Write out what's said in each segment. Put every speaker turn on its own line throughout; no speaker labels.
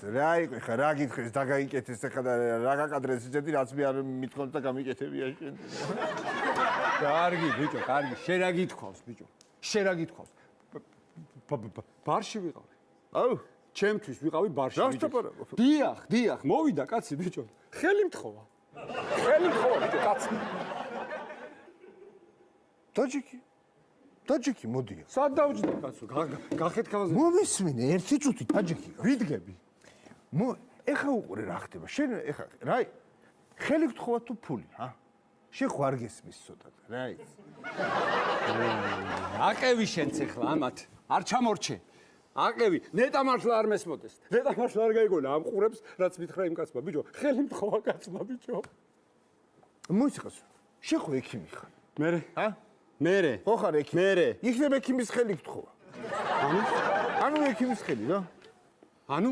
რა იყო ხა რა გითხეს დაგაიკეთეს ახლა და რა გაკადრეს ისეთი რაც მე არ მithქონთ და გამიკეთებია შენ.
კარგი ბიჭო, კარგი, შენ რა გითხოვს ბიჭო? შენ რა გითხოვს? ბარში ვიყავი.
აუ,
ჩემთვის ვიყავი ბარში.
რა შეტყობ?
დიახ, მოვიდა კაცი ბიჭო. ხელი მთხოვა. ხელი მთხოვა ბიჭო, კაცი.
ტაჯიკი მოდია.
სად დავჯდა კაცო? გახეთქავაზე.
მომისმინე ერთი წუთი ტაჯიკი.
ვიდგები.
ეხა უყურე რა ხდება. შენ ეხა რა ხელი გთხოვა თუ ფული, ჰა? შენ ხო არ გესმის ცოტა რა იცი.
აყევი შენც ეხლა ამათ. არ ჩამორჩე. აყევი, ნეტა მართლა არ მესმოდეს. ნეტა მართლა არ გაიგონა ამ ყურებს, რაც მითხრა იმ კაცმა. ბიჭო, ხელი მთხოვა კაცმა, ბიჭო.
მოიციყოს. შენ ხო ექიმი ხარ?
მერე?
ჰა?
მერე.
ხო ხარ ექიმი?
მერე.
იქნებ ექიმის ხელი გთხოვა. ანუ ექიმის ხელი რა?
ანუ?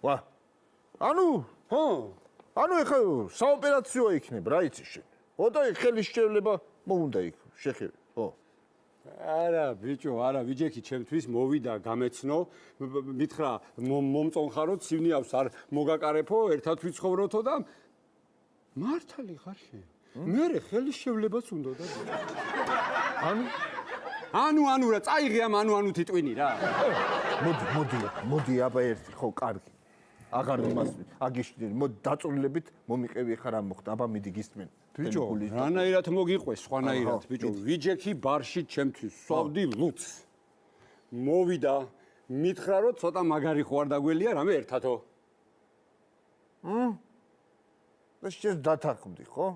ვა. ანუ ეხა საოპერაციო იქნებ რა იცი შენ. ოდა ხელის შევლება მოუნდა იქ შეხები. ხო.
არა ბიჭო, არა ვიჯექი ჩემთვის მოვიდა გამეცნო, მითხრა მომწონხარო, ცივნიავს არ მოგაკარებო, ერთად ვიცხოვროთო და მართალი ხარ შენ. მერე ხელის შევლებაც უნდა და ანუ რა წაიღე ამ ანუ თიტვინი რა.
მოდი აბა ერთი ხო კარგი. აღარ იმას აგიშნი მოდი დაწურილებით მომიყევი ხარ ამ მოხდა აბა მიდი გისმენ.
ბიჭო, რანაირად მოგიყვეს, სხვანაირად, ბიჭო, ვიჯექი ბარში ჩემთვის, სვავდი ლუც. მოვიდა, მითხრა რომ ცოტა მაგარი ხო არ დაგველია, რამე ერთადო.
და შენ დათანხმდი, ხო?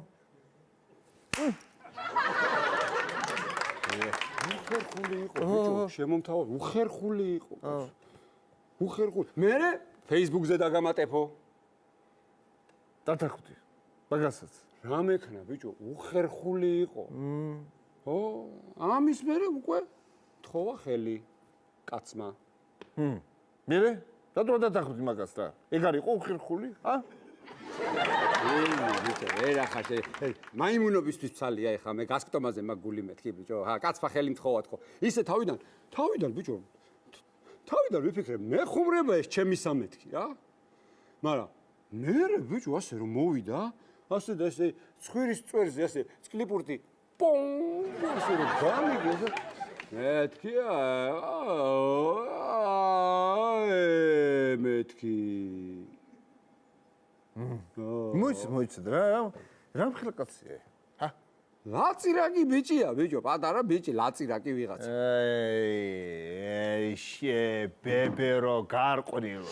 უხერხული იყო, ბიჭო, შემომთავაზ, უხერხული იყო. უხერხული. მერე Facebook-ზე დაგამატებო.
დათანხმდი. მაგასაც.
რა მექნა, ბიჭო, უხერხული იყო. ო, ამის მერე უკვე თხოვა ხელი კაცმა.
მერე? რატომ დათანხმდი მაგას რა? ეგ არ იყო უხერხული, ჰა?
ბიჭო, ერა ხარ შე. მაიმუნობისთვის ცალია ეხა მე გასკტომაზე მაგული მეთქი, ბიჭო. ჰა, კაცმა ხელი მთხოვათ ხო. ისე თავიდან ბიჭო. თავიდან ვიფიქრე, მე ხუმრება ეს ჩემი სამეთქი, რა? მაგრამ მერე ბიჭო ასე რომ მოვიდა, ასე და ესე ცხვირის წვერზე ასე წკლიპურტი პონ ასე რომ გამიგე მეთქია მეთქი
მოიცადე რა მხილ კაცია ჰა
ლაწირაკი ბიჭია ბიჭო პატარა ბიჭი ლაწირაკი ვიღაცა
შე ბებერო გარყვნილო